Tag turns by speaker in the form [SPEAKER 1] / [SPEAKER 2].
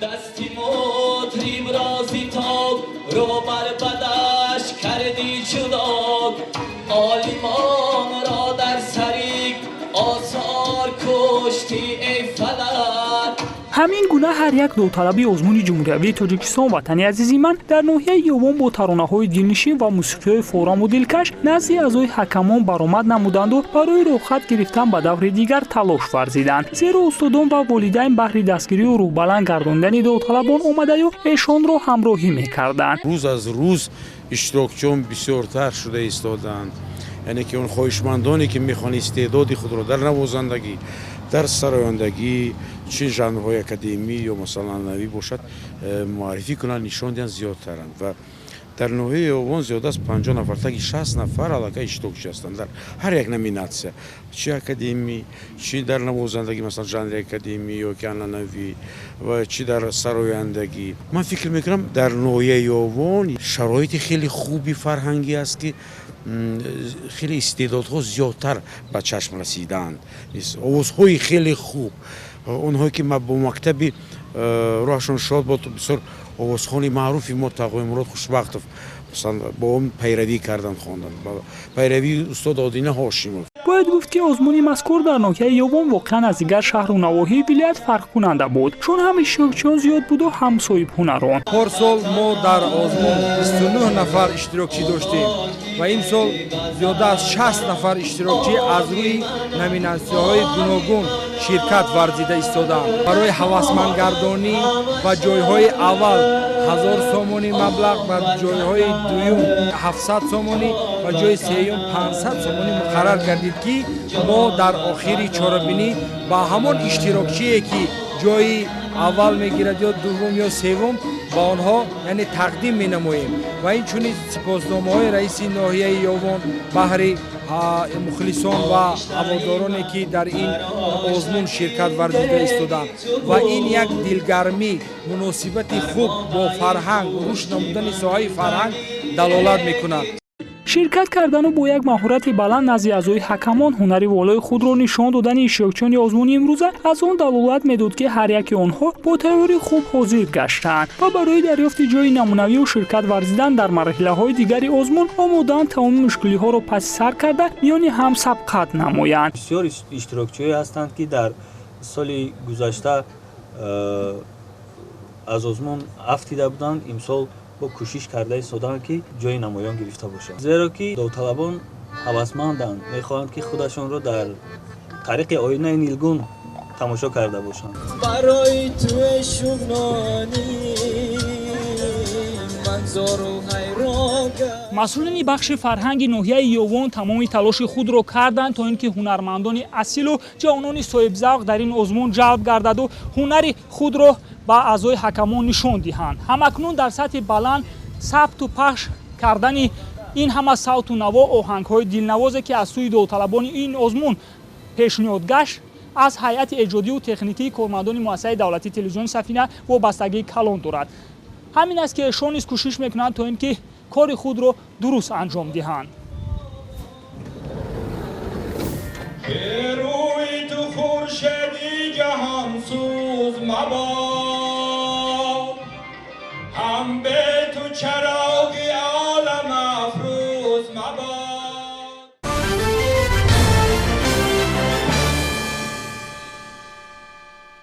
[SPEAKER 1] دستی مطریم رازی تاب رو بر بدش کردی جدا آلیمان را در سریک آثار کشتی ای فلک.
[SPEAKER 2] همین گونه هر یک داوطلبی آزمون جمهوری تاجیکستان وطنی عزیزی من در ناحیه یوم با ترانه‌های دلنشین و موسیقی‌های فورام و دلکش نزد اعضای حکمان برآمد نمودند و برای رخصت گرفتن به دور دیگر تلاش ورزیدند، زیرا استادان و والدین بهر دستگیری و روبلند گرداندن داوطلبان آمده و ایشان را همراهی می‌کردند.
[SPEAKER 3] روز از روز اشتراکچیان بسیارتر شده ایستادند، یعنی که اون خواهشمندانی که میخوان استعداد خود را در نوازندگی، در سرایندگی، چه ژانرهای اکادمی یا مثلا نوی باشد معرفی کنند، نشان دهند زیادترند و در نوحه یوان زیاده از 50 نفر تا 60 نفر علاقه اشتراکچی هستند در هر یک نومیناسیون، چه اکادمی، چه در نوازندگی مثلا ژانر اکادمی یا نوی و چه در سرایندگی. من فکر میکنم در نوحه یوان شرایط خیلی خوبی فرهنگی است که خیلی استعدادها زیادتر به چشم رسیدند، آوازهای خیلی خوب، اونهایی که با مکتب روحشون شاد با بسیار آوازخوانی معروفی ما تقوی مراد خوشبختov مثلا با اون پیروی کردن خواندن، پیروی استاد آدینه هاشمov.
[SPEAKER 2] باید گفت که آزمون مذکور در ناحیه یوم واقعا از دیگر شهر و نواحی ولایت فرق کننده بود، چون هم اشتراکچیان زیاد بود و هم صاحب هنران.
[SPEAKER 4] هر سال ما در آزمون 29 نفر اشتراکچی داشتیم و این سال زیاده از 60 نفر اشتراکچی از روی نومیناسیون‌های گوناگون شرکت ورزیده ایستادند. برای هوسمندگردانی و جایهای اول 1000 سومانی مبلغ و جایهای دوم 700 سومانی و جای سوم 500 سومانی مقرر کردید که ما در آخری چهاربینی با همان اشتراکچی که جای اول میگیرد یا دوم یا سوم با آنها یعنی تقدیم می نماییم و این چونی سپاسنامه‌های رئیس ناحیه یوان بهر مخلصان و هوادارانی که در این آزمون شرکت ورزیده ایستادند و این یک دلگرمی مناسبت خوب با فرهنگ و رشد نمودن ساحه فرهنگ دلالت میکند.
[SPEAKER 2] شرکت کردن و با یک مهارت بلند نزد اعضای حکمان هنری والای خود را نشان دادن اشتراکچیان آزمون امروزه از آن دلالت میداد که هر یک آنها با تیاری خوب حاضر گشتند و برای دریافت جای نمونوی و شرکت ورزیدن در مرحله‌های دیگری آزمون آماده‌اند تمام مشکلات‌ها را پس سر کرده میان هم سبقت نمایند.
[SPEAKER 5] بسیار اشتراکچی هستند که در سال گذشته از آزمون افتیده بودند، امسال با کوشش کرده ایستادند که جای نمایان گرفته باشند، زیرا که داوطلبان هوسمندند، میخواهند که خودشان را در طریق آینه نیلگون تماشا کرده باشند.
[SPEAKER 1] برای تو شغنانی منظور و حیران.
[SPEAKER 2] مسئولین بخش فرهنگ ناحیه یوان تمام تلاش خود را کردند تا اینکه هنرمندان اصیل و جوانان صاحب ذوق در این آزمون جلب گردد و هنر خود را با اعضای حکمان نشان دهند. همکنون در سطح بلند ثبت و پخش کردن این همه صوت و نوا آهنگ‌های دلنوازی که از سوی داوطلبان این آزمون پیشنهاد گشت از هیئت ایجادی و تکنیکی کارمندان مؤسسه دولتی تلویزیون سفینه وابستگی کلان دارد. همین است که ایشان نیز کوشش میکنند تا اینکه کار خود را درست انجام دهند.
[SPEAKER 1] روی تو خورشیدی جهان سوز مباد